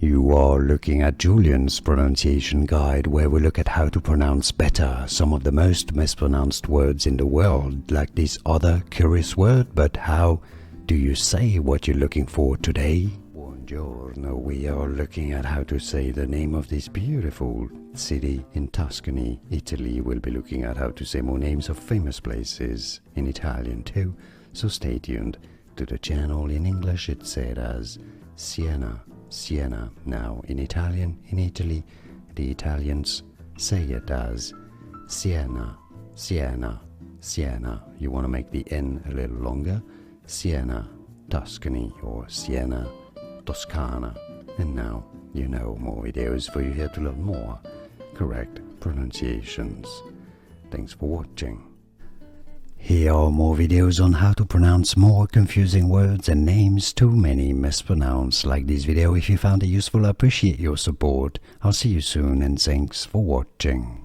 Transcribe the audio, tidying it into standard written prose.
You are looking at Julian's pronunciation guide, where we look at how to pronounce better some of the most mispronounced words in the world, like this other curious word. But how do you say what you're looking for today? Buongiorno, we are looking at how to say the name of this beautiful city in Tuscany, Italy. We'll be looking at how to say more names of famous places in Italian too, so stay tuned to the channel. In English it's said as Sienna, Sienna. Now in Italian, in Italy, the Italians say it as Sienna, Sienna, Sienna. You want to make the N a little longer. Sienna, Tuscany, or Siena, Toscana. And now you know more videos for you here to learn more correct pronunciations. Thanks for watching. Here are more videos on how to pronounce more confusing words and names too many mispronounced. Like this video if you found it useful. I appreciate your support. I'll see you soon and thanks for watching.